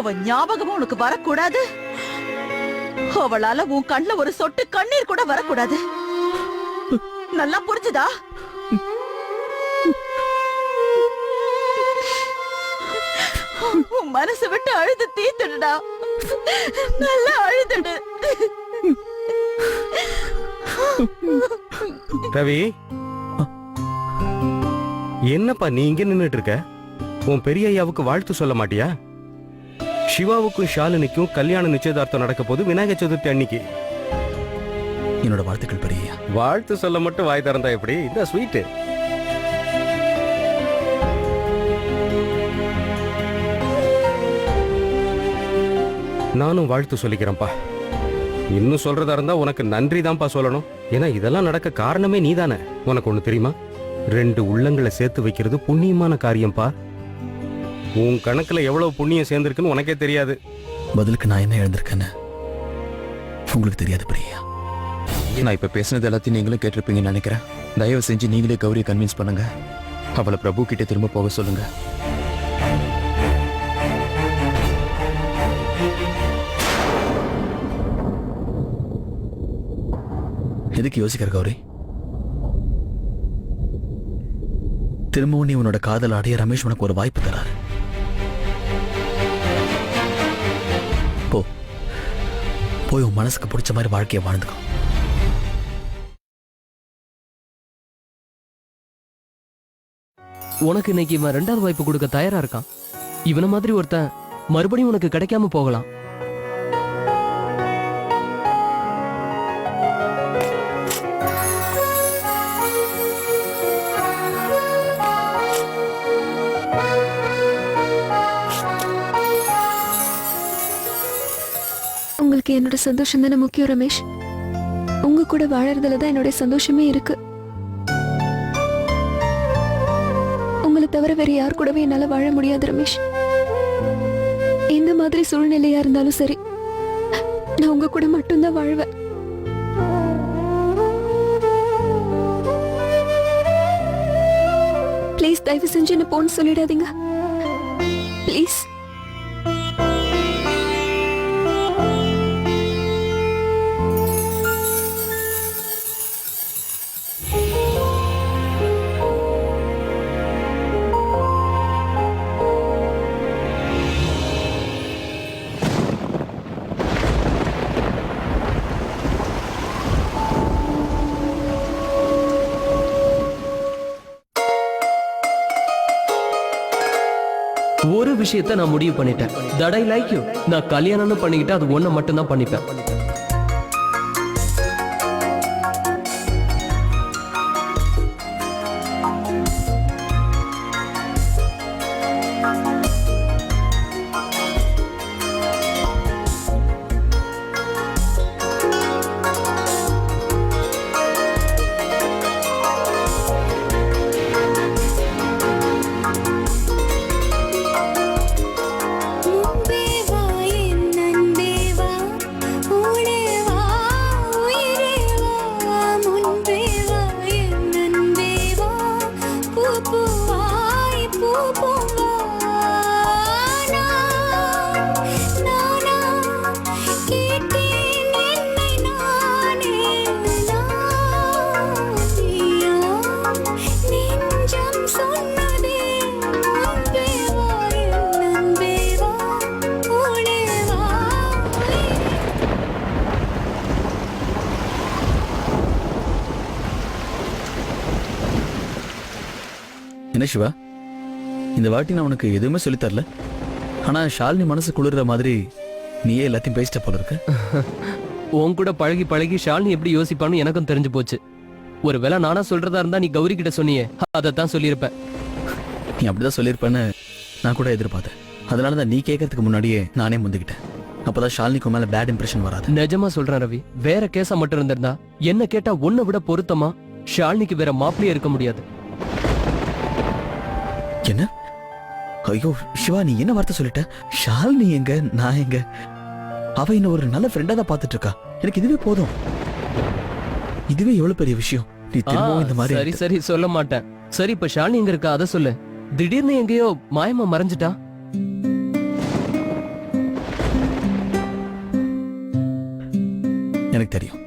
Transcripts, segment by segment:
அவ ஞாபகமும் உனக்கு வரக்கூடாது. அவளால உன் கண்ணுல ஒரு சொட்டு கண்ணீர் கூட வரக்கூடாது. நல்லா புரிஞ்சுதா? உன் மனசு விட்டு அழுது தீத்துடுடா. நல்லா அழுதுடு. ரவி, என்னப்பா நீ இங்க நின்னுட்டு இருக்க? உன் பெரிய ஐயாவுக்கு வாழ்த்து சொல்ல மாட்டியா? சிவாவுக்கும் ஷாலினிக்கும் கல்யாண நிச்சயதார்த்தம் நடக்க போது விநாயகர் சதுர்த்தி அன்னைக்கு. என்னோட வாழ்த்துக்கள் பெரிய. வாழ்த்து சொல்ல மட்டும் வாய் திறந்தா எப்படி? இந்த ஸ்வீட்டு. நானும் வாழ்த்து சொல்லிக்கிறேன்ப்பா. இன்னும் சொல்றதா இருந்தா உனக்கு நன்றி தான்ப்பா சொல்லணும். ஏன்னா இதெல்லாம் நடக்க காரணமே நீதானே. உனக்கு ஒண்ணு தெரியுமா? 2 உள்ளங்களை சேர்த்து வைக்கிறது புண்ணியமான காரியம்பா. உன் கணக்குல எவ்வளவு புண்ணியம் சேர்ந்திருக்குன்னு உனக்கே தெரியாது. பதிலுக்கு நான் என்ன எழுந்திருக்கேன்னு உங்களுக்கு தெரியாது பிரியா. நான் இப்ப பேசினது எல்லாத்தையும் நீங்களும் கேட்டிருப்பீங்கன்னு நினைக்கிறேன். தயவு செஞ்சு நீங்களே கௌரியை கன்வின்ஸ் பண்ணுங்க. அவளை பிரபு கிட்ட திரும்ப போக சொல்லுங்க. எதுக்கு யோசிக்கிற கௌரி? திரும்பவும் நீ உன்னோட காதல் அடைய ரமேஷ் உனக்கு ஒரு வாய்ப்பு தராரு. போய் உன் மனசுக்கு பிடிச்ச மாதிரி வாழ்க்கையை வாழ்ந்துக்கோ. உனக்கு இன்னைக்கு இவன் 2வது வாய்ப்பு கொடுக்க தயாரா இருக்கான். இவன மாதிரி ஒருத்தன் மறுபடியும் உனக்கு கிடைக்காம போகலாம். உங்களுக்கு என்னோட சந்தோஷம் தானே முக்கியம் ரமேஷ். உங்க கூட வாழறதுல தான் என்னோட சந்தோஷமே இருக்கு. உங்களை தவிர வேற யார் கூடவே என்னால வாழ முடியாது ரமேஷ். எந்த மாதிரி சூழ்நிலையா இருந்தாலும் சரி, நான் உங்க கூட மட்டும்தான் வாழ்வேன். ப்ளீஸ் தயவு செஞ்சு என்ன போன்னு சொல்லிடாதீங்க. ப்ளீஸ். ஒரு விஷயத்தை நான் முடிவு பண்ணிட்டேன். That I like you. நான் கல்யாணம்னு பண்ணிக்கிட்டு அது ஒண்ணு மட்டும் தான் பண்ணிப்பேன். என்ன சிவா, இந்த வாட்டி நான் உனக்கு எதுவுமே சொல்லித்தரல. ஆனா ஷாலினி மனசு குளிர்ற மாதிரி நீயே எல்லாத்தையும் பேசிட்ட போல இருக்க. உன் கூட பழகி பழகி ஷாலினி எப்படி யோசிப்பான்னு எனக்கும் தெரிஞ்சு போச்சு. ஒருவேளை நானா சொல்றதா இருந்தா நீ கௌரி கிட்ட சொன்னியே, அதைத்தான் சொல்லியிருப்பேன். நீ அப்படிதான் சொல்லியிருப்பேன்னு நான் கூட எதிர்பார்த்தேன். அதனாலதான் நீ கேட்கறதுக்கு முன்னாடியே நானே முந்திக்கிட்டேன். அப்பதான் ஷாலினிக்கு மேல பேட் இம்ப்ரெஷன் வராது. நிஜமா சொல்றேன் ரவி, வேற கேஸா மட்டும் இருந்திருந்தா என்ன கேட்டா உன்னை விட பொருத்தமா ஷாலினிக்கு வேற மாப்பிளையே இருக்க முடியாது. என்ன? ஐயோ சிவா, நீ என்ன வார்த்தை சொல்லிட்ட? ஷாலினி எங்க, நான் எங்க? அவ என்ன ஒரு நல்ல ஃப்ரெண்டா தான் பாத்துட்டு இருக்கா. எனக்கு இதுவே போதும். இதுவே எவ்வளவு பெரிய விஷயம். நீ திரும்பவும் இந்த மாதிரி. சரி சரி சொல்ல மாட்டேன். சரி, இப்ப ஷாலினி எங்க இருக்கா அதை சொல்லு. திடீர்னு எங்கேயோ மாயமா மறைஞ்சிட்டா. எனக்கு தெரியும்,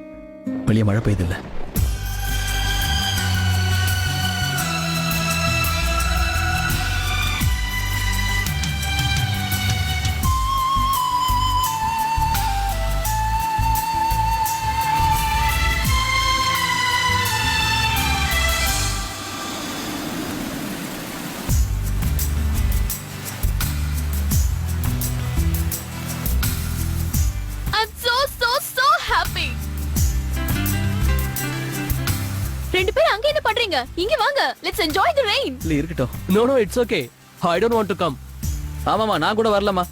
வெளியே மழை பெய்யுதில்ல. I'm so happy. ரெண்டு பேரும் அங்க என்ன பண்றீங்க? இங்க வாங்க. Let's enjoy the rain. இல்ல இருக்கட்டும். No no it's okay. I don't want to come. ஆமாமா, நான் கூட வரலாமா?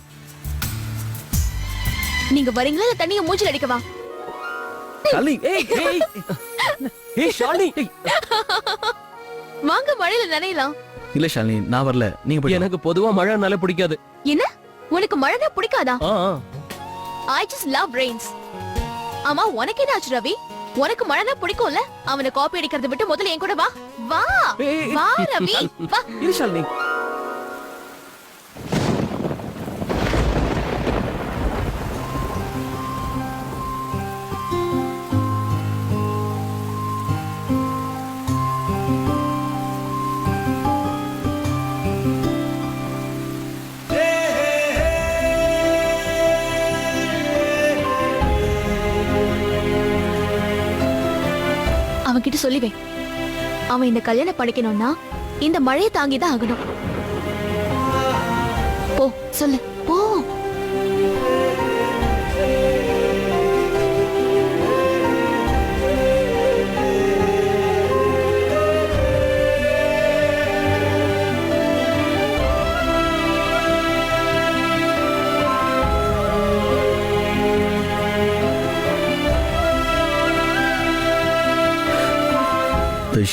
நீங்க வரீங்களா இல்ல தண்ணிய மூஞ்சில அடிக்கவா? ஷாலினி, ஏய் ஏய் ஏய் ஷாலினி. வாங்க மழையில நனையலாம். இல்ல ஷாலினி, நான் வரல, நீங்க போய். எனக்கு பொதுவா மழைனால பிடிக்காது. என்ன? உனக்கு மழைனா பிடிக்காதா? ஆ I just love rains. ஆமா உனக்கு என்ன ஆச்சு ரவி? உனக்கு மழைனா பிடிக்கும்ல? அவனை காப்பி அடிக்கிறத விட்டு முதல்ல என் கூட வா. வா. வா ரவி. வா. இரு ஷாலினி. அவன்கிட்ட சொல்லிவே. அவன் இந்த கல்யாணம் படிக்கணும்னா இந்த மழையை தாங்கிதான் ஆகணும். போ சொல்லு போ.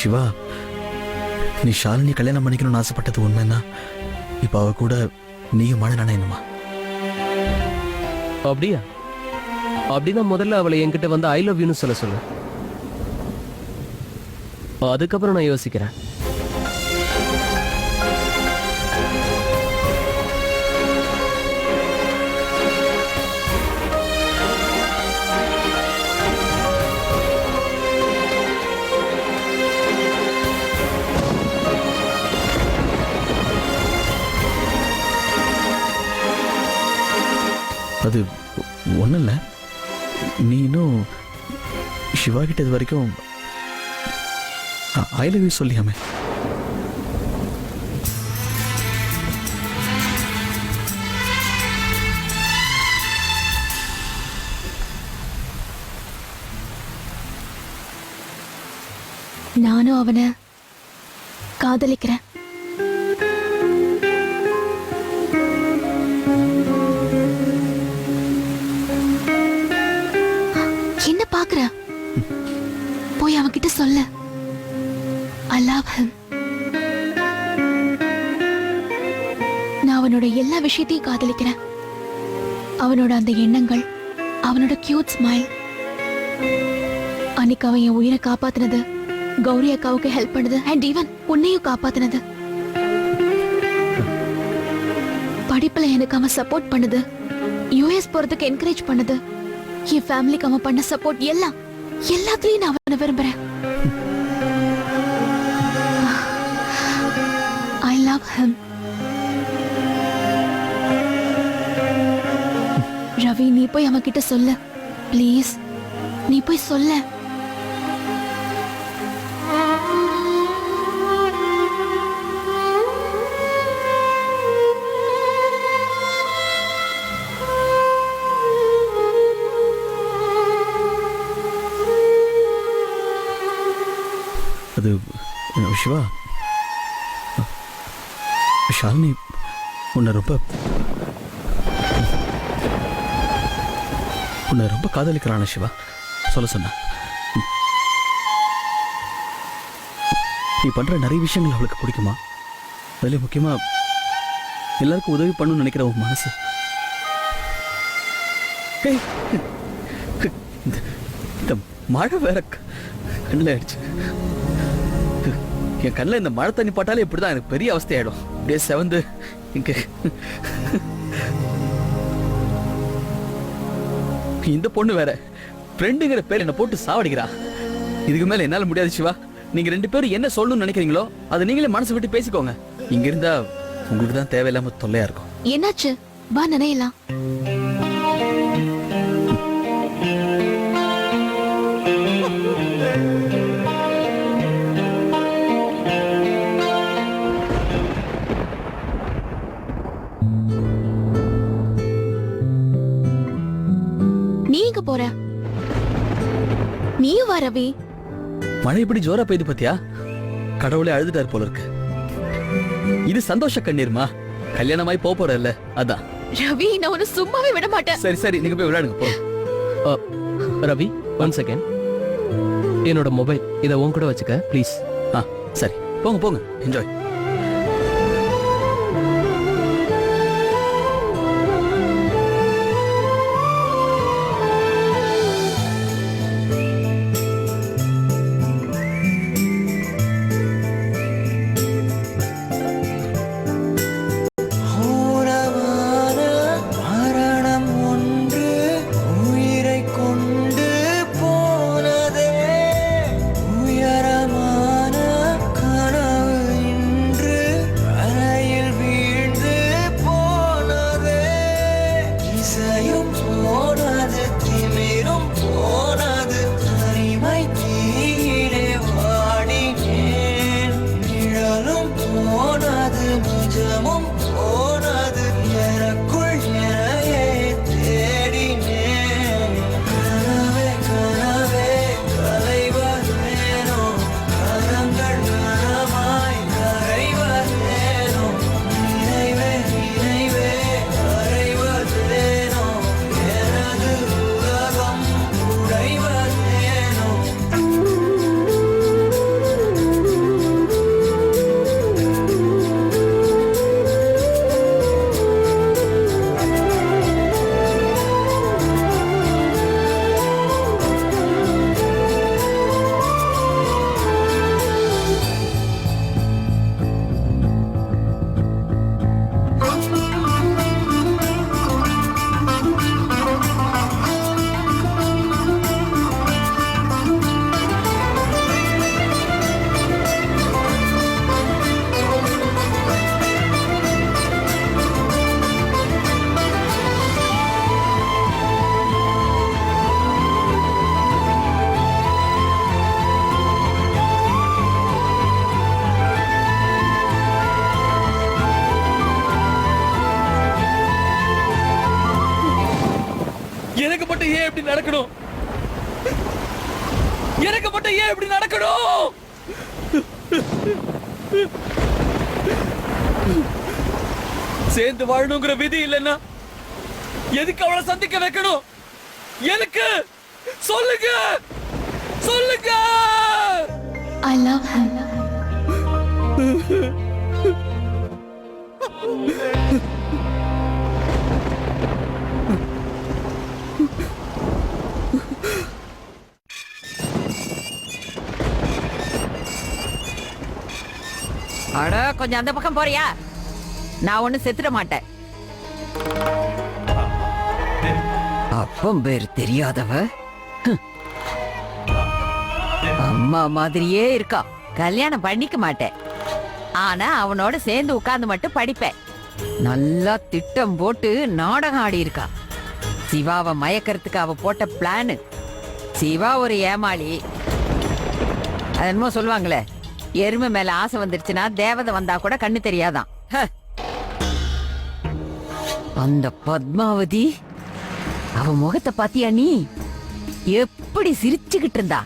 சிவா, நீ ஷாலினி கல்யாணம் பண்ணிக்கணும்னு ஆசைப்பட்டது உண்மைன்னா இப்ப அவ கூட நீயும் மழை நனையணுமா? அப்படியா? அப்படின்னா முதல்ல அவளை என்கிட்ட வந்து ஐ லவ் யூன்னு சொல்ல சொல்லு. அதுக்கப்புறம் நான் யோசிக்கிறேன். அது ஒன்றும் இல்லை, நீ இன்னும் சிவா கிட்ட இது வரைக்கும் ஐ லவ் யூ சொல்லியாமே. நானும் அவனை காதலிக்கிறேன். என்ன பாக்குற? போய் அவன்கிட்ட சொல்ல. I love him. நான் அவனோட எல்லா விஷயத்தையும் காதலிக்கிறேன். அவனோட அந்த எண்ணங்கள், அவனோட கியூட் ஸ்மைல், அன்னைக்கு அவன் என் உயிரை காப்பாத்தினது, கௌரி அக்காவுக்கு ஹெல்ப் பண்ணது, அண்ட் ஈவன் உன்னையும் காப்பாத்தினது, படிப்புல எனக்கு அவன் சப்போர்ட் பண்ணது, யூஎஸ் போறதுக்கு என்கரேஜ் பண்ணது, என் ஃபேமிலிக்கு அவன் பண்ண சப்போர்ட் எல்லாத்துலயும் நான் அவனை விரும்புறேன். I love him. ரவி, நீ போய் அவன் கிட்ட சொல்ல ப்ளீஸ். நீ போய் சொல்ல. அது சிவா, ஷாலினி உன்னை ரொம்ப காதலிக்கிறான சிவா சொல்ல சொன்ன. நீ பண்ற நிறைய விஷயங்கள் அவளுக்கு பிடிக்குமா? அதுல முக்கியமா எல்லாருக்கும் உதவி பண்ணணும்னு நினைக்கிற உன் மனசு. இந்த மழை வேற கண்ணில் ஆயிடுச்சு. என் கண்ணில் இந்த மழை தண்ணி பாட்டாலே இப்படிதான் எனக்கு பெரிய அவஸ்தையாயிடும். அப்படியே செவந்து இங்க இந்த பொண்ணு வேற ஃப்ரெண்டுங்கிற பேர் என்ன போட்டு சாவடிக்கிறா. இதுக்கு மேல என்னால முடியாது சிவா. நீங்க 2 பேரும் என்ன சொல்லணும்னு நினைக்கிறீங்களோ அதை நீங்களே மனசு விட்டு பேசிக்கோங்க. இங்க இருந்தா உங்களுக்கு தான் தேவையில்லாம தொல்லையா இருக்கும். என்னாச்சு? வா நினையலாம். நீ எங்க போற? நீயும் வா ரவி. மழை இப்படி ஜோரா பெய்யுது பாத்தியா? கடவுளே அழுதுட்டாரு போல இருக்கு. இது சந்தோஷ கண்ணீர்மா. கல்யாணமாய் போறல்ல அதான். ரவி நான் உன்னை சும்மாவே விட மாட்டேன். சரி சரி நீங்க போய் விளையாடுங்க போ. ரவி 1 செகண்ட். என்னோட மொபைல் இதை உன் கூட வச்சுக்க ப்ளீஸ். சரி போங்க போங்க, என்ஜாய். எனக்கு மட்டும் ஏன் இப்படி நடக்கணும்? எனக்கு மட்டும் ஏன் இப்படி நடக்கணும்? சேர்ந்து வாழணுங்கிற விதி இல்லைன்னா எதுக்கு அவளை சந்திக்க வைக்கணும்? எனக்கு சொல்லுங்க சொல்லுங்க. I love her. அட கொஞ்சம் அந்த பக்கம் போறியா? நான் ஒண்ணு செத்துட மாட்டேன். அப்பம் பேர் தெரியாதவ அம்மா மாதிரியே இருக்கா. கல்யாணம் பண்ணிக்க மாட்டேன். ஆனா அவனோட சேர்ந்து உட்கார்ந்து மட்டும் படிப்பேன். நல்லா திட்டம் போட்டு நாடகம் ஆடி இருக்கா. சிவாவை மயக்கிறதுக்கு அவ போட்ட பிளான். சிவா ஒரு ஏமாளி. அது என்னமோ சொல்லுவாங்களே, எருமை மேல ஆசை வந்துருச்சுன்னா தேவதை வந்தா கூட கண்ணு தெரியாதான். அந்த பத்மாவதி அவ முகத்தை பாத்தியா நீ? எப்படி சிரிச்சுக்கிட்டு இருந்தா.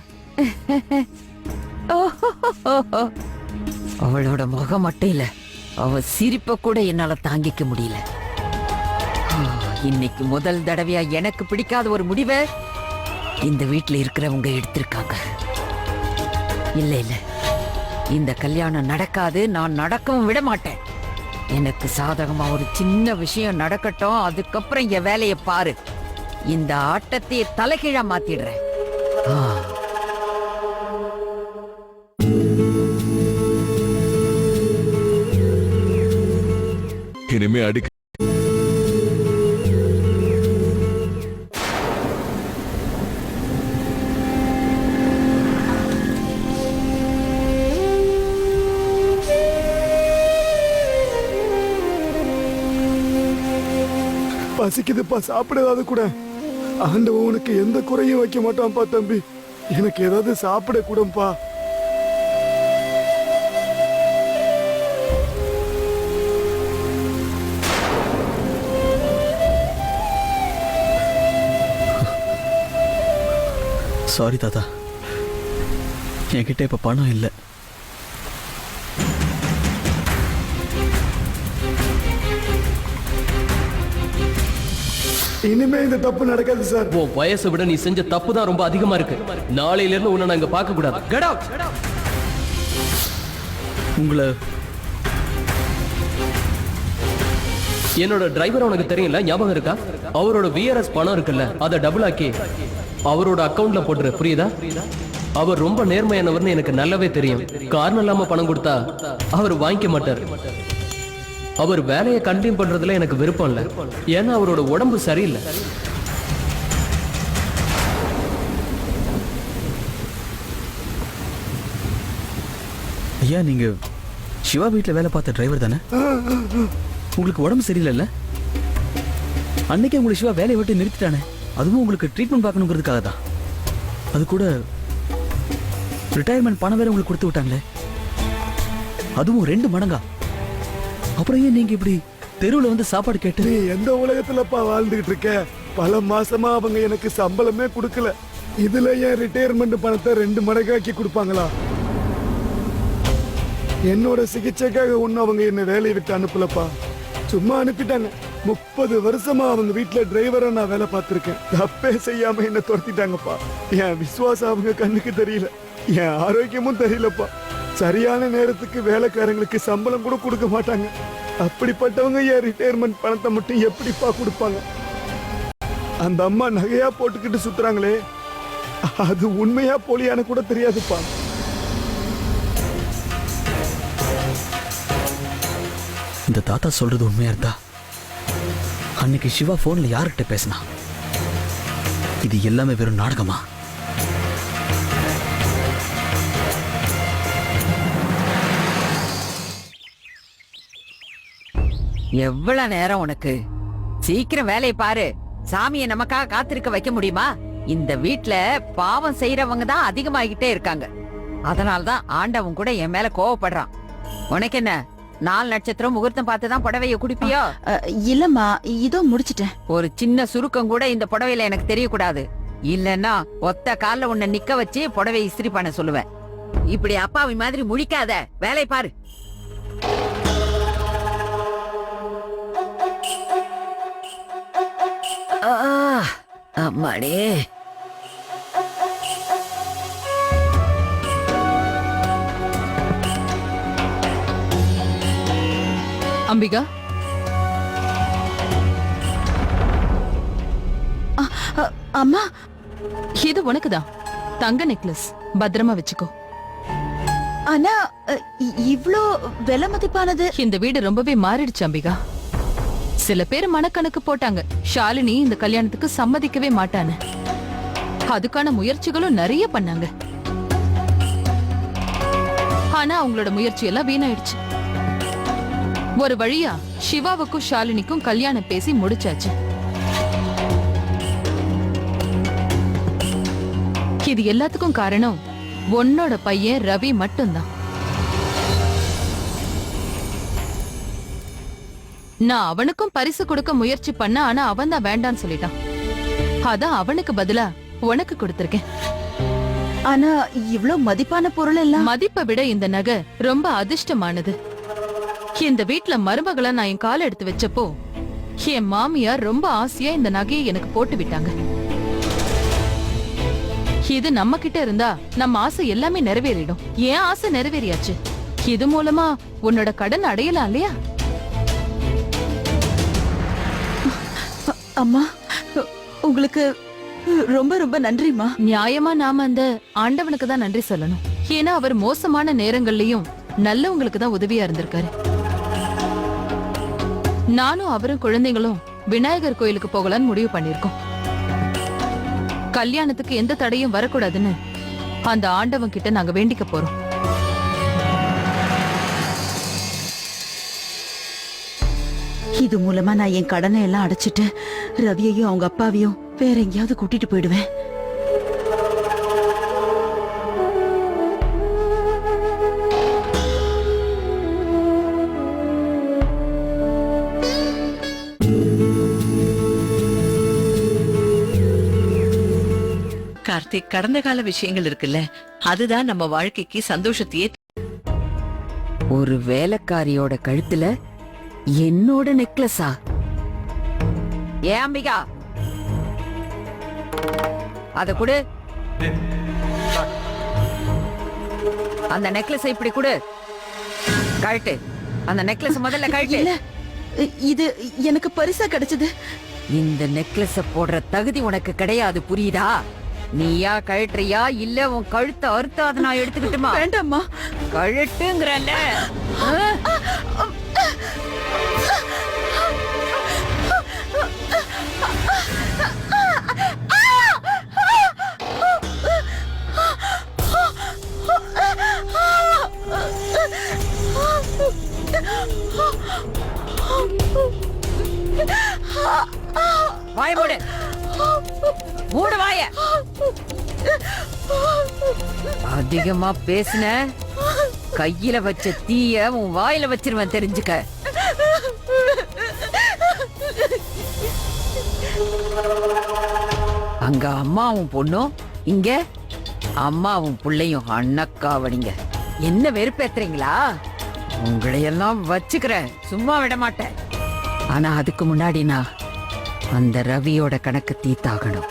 அவளோட முகம் மட்டும் இல்ல, அவ சிரிப்ப கூட என்னால தாங்கிக்க முடியல. இன்னைக்கு முதல் தடவையா எனக்கு பிடிக்காத ஒரு முடிவை இந்த வீட்டுல இருக்கிறவங்க எடுத்திருக்காங்க. இல்ல இல்ல, இந்த கல்யாணம் நடக்காது. நான் நடக்கவும் விட மாட்டேன். எனக்கு சாதகமா ஒரு சின்ன விஷயம் நடக்கட்டும், அதுக்கப்புறம் என் வேலையை பாரு. இந்த ஆட்டத்தை தலைகீழா மாத்திடுறேன். இனிமே அடிக்க பசிக்குதுப்பா, சாப்பிட ஏதாவது கூட. ஆண்டவன் உனக்கு எந்த குறையும் வைக்க மாட்டான்ப்பா தம்பி. எனக்கு ஏதாவது சாப்பிட கூடப்பா. சாரி தாத்தா, என்கிட்ட இப்ப பணம் இல்லை. இனிமே இந்த தப்பு நடக்காது சார். உன் வயசை விட நீ செஞ்ச தப்பு தான் ரொம்ப அதிகமா இருக்கு. நாளையில இருந்து உன்னை நாங்க பார்க்க கூடாது. Get out. உங்களை என்னோட டிரைவர் உனக்கு தெரியல, ஞாபகம் இருக்கா? அவரோட விஆர்எஸ் பணம் இருக்குல்ல, அதை டபுள் ஆக்கி அவரோட அக்கவுண்ட்ல போட்டுரு, புரியுதா? அவர் ரொம்ப நேர்மையானவர்னு எனக்கு நல்லாவே தெரியும். காரணம் இல்லாம பணம் கொடுத்தா அவர் வாங்கிக்க மாட்டார். அவர் வேலையை கண்டினியூ பண்றதுல எனக்கு விருப்பம் இல்லை, ஏன்னா அவரோட உடம்பு சரியில்லை. ஐயா, நீங்க சிவா வீட்டில் வேலை பார்த்த டிரைவர் தானே? உங்களுக்கு உடம்பு சரியில்லைல்ல? அன்னைக்கே உங்களுக்கு சிவா வேலையை விட்டு நிறுத்திட்டானே, அதுவும் உங்களுக்கு ட்ரீட்மெண்ட் பார்க்கணுங்கிறதுக்காக தான். அது கூட ரிட்டையர்மெண்ட் பணம் வேற உங்களுக்கு கொடுத்து விட்டாங்களே, அதுவும் 2 மடங்கா. அப்புறம் ஏன் நீங்க இப்படி தெருவில் வந்து சாப்பாடு கேட்டு? நீ எந்த உலகத்துலப்பா வாழ்ந்துகிட்டு இருக்க? பல மாசமா அவங்க எனக்கு சம்பளமே கொடுக்கல. இதுல ஏன் ரிட்டையர்மெண்ட் பணத்தை 2 மடங்காக்கி கொடுப்பாங்களா? என்னோட சிகிச்சைக்காக ஒன்னும் அவங்க என்ன வேலையை விட்டு அனுப்பலப்பா, சும்மா அனுப்பிட்டாங்க. 30 வருஷமா அவங்க வீட்டுல டிரைவரா நான் வேலை பார்த்திருக்கேன். தப்பே செய்யாம என்ன துரத்திட்டாங்கப்பா. என் விசுவாசம் அவங்க கண்ணுக்கு தெரியல, என் ஆரோக்கியமும் தெரியலப்பா. சரியான நேரத்துக்கு வேலைக்காரங்களுக்கு சம்பளம் கூட கொடுக்க மாட்டாங்க. அப்படிப்பட்டவங்க என் ரிட்டையர்மெண்ட் பணத்தை மட்டும் எப்படிப்பா கொடுப்பாங்க? அந்த அம்மா நகையா போட்டுக்கிட்டு சுத்துறாங்களே, அது உண்மையா போலியான கூட தெரியாதுப்பா. இந்த தாத்தா சொல்றது உண்மையா இருந்தா அன்னைக்கு சிவா போன்ல யார்கிட்ட பேசினா? இது எல்லாமே வெறும் நாடகமா? எவ்வளவு நேரம் உனக்கு? சீக்கிரம் வேலையை பாரு. சாமியை நமக்காக காத்திருக்க வைக்க முடியுமா? இந்த வீட்ல பாவம் செய்யறவங்க தான் அதிகமாகிட்டே இருக்காங்க. அதனால்தான் ஆண்டவன் கூட என் மேல கோவப்படுறான். உனக்கு என்ன, 4 நட்சத்திரம் முகூர்த்தம் பார்த்துதான் புடவைய குடிப்பியோ? இல்லம்மா, இதோ முடிச்சிட்டேன். ஒரு சின்ன சுருக்கம் கூட இந்த புடவையில எனக்கு தெரியக்கூடாது. இல்லன்னா ஒத்த கால்ல உன்னை நிக்க வச்சு புடவை இஸ்திரி பண்ண சொல்லுவேன். இப்படி அப்பாவி மாதிரி முழிக்காத, வேலையை பாரு. அம்மாடே, அம்பிகா, அம்மா, இது உனக்குதான். தங்க நெக்லஸ், பத்திரமா வச்சுக்கோ. ஆனா இவ்ளோ விலை மதிப்பானது? இந்த வீடு ரொம்பவே மாறிடுச்சு அம்பிகா. சில பேர் மனக்கணக்கு போட்டாங்க, ஷாலினி இந்த கல்யாணத்துக்கு சம்மதிக்கவே மாட்டான்னு. அதுக்கான முயற்சிகளும் நிறைய பண்ணாங்க. ஆனா அவங்களோட முயற்சி எல்லாம் வீணாயிடுச்சு. ஒரு வழியா சிவாவுக்கும் ஷாலினிக்கும் கல்யாணம் பேசி முடிச்சாச்சு. இது எல்லாத்துக்கும் காரணம் உன்னோட பையன் ரவி மட்டும்தான். நான் அவனுக்கும் பரிசு கொடுக்க முயற்சி பண்ண, ஆனா அவன் தான் வேண்டான்னு சொல்லிட்டான். அதான் அவனுக்கு பதிலா உனக்கு கொடுத்திருக்கேன். ஆனா இவ்ளோ மதிப்பான பொருள் எல்லாம்? மதிப்பை விட இந்த நகை ரொம்ப அதிர்ஷ்டமானது. இந்த வீட்ல மருமகளா நான் என் காலை எடுத்து வச்சப்போ என் மாமியார் ரொம்ப ஆசையா இந்த நகையை எனக்கு போட்டு விட்டாங்க. இது நம்ம கிட்ட இருந்தா நம்ம ஆசை எல்லாமே நிறைவேறிடும். ஏன் ஆசை நிறைவேறியாச்சு. இது மூலமா உன்னோட கடன் அடையலாம் இல்லையா? அம்மா, உங்களுக்கு ரொம்ப ரொம்ப நன்றிமா. நியாயமா நாம அந்த ஆண்டவனுக்கு தான் நன்றி சொல்லணும். ஏன்னா அவர் மோசமான நேரங்கள்லயும் நல்லவங்களுக்கு தான் உதவியா இருந்திருக்காரு. நானும் அவரும் குழந்தைங்களும் விநாயகர் கோயிலுக்கு போகலான்னு முடிவு பண்ணிருக்கோம். கல்யாணத்துக்கு எந்த தடையும் வரக்கூடாதுன்னு அந்த ஆண்டவன் கிட்ட நாங்க வேண்டிக்க போறோம். இது மூலமா நான் என் கடனை எல்லாம் அடைச்சிட்டு ரவியையும் அவங்க அப்பாவையும் வேற எங்கேயாவது கூட்டிட்டு போயிடுவேன். கார்த்திக், கடந்த கால விஷயங்கள் இருக்குல்ல, அதுதான் நம்ம வாழ்க்கைக்கு சந்தோஷத்தையே. ஒரு வேலைக்காரியோட கழுத்துல என்னோட நெக்லஸா? ஏன் அம்பிகா, அத குடு. அந்த நெக்லஸ் இப்படி குடு. கழட்டு அந்த நெக்லஸ், முதல்ல கழட்டு. இல்ல, இது எனக்கு பரிசா கிடைச்சது. இந்த நெக்லஸ போடுற தகுதி உனக்கு கிடையாது, புரியுதா? நீயா கழட்டுறியா இல்ல உன் கழுத்தை அறுத்து அதை நான் எடுத்துக்கிட்டுமா? வேண்டாம்மா. கழட்டுங்கிறல்ல. வாய மூடு, மூடு வாய. அதிகமா பேசின கையில வச்ச தீய உன் வாயில வச்சிருவேன், தெரிஞ்சுக்க. அங்க அம்மாவும் பொண்ணும், இங்க அம்மாவும் புள்ளையும் அண்ணக்காவடிங்க. என்ன வெறுப்பேத்துறீங்களா? உங்களையெல்லாம் வச்சுக்கிறேன், சும்மா விட மாட்டேன். ஆனா அதுக்கு முன்னாடி நான் அந்த ரவியோட கணக்கு தீத்தாகணும்.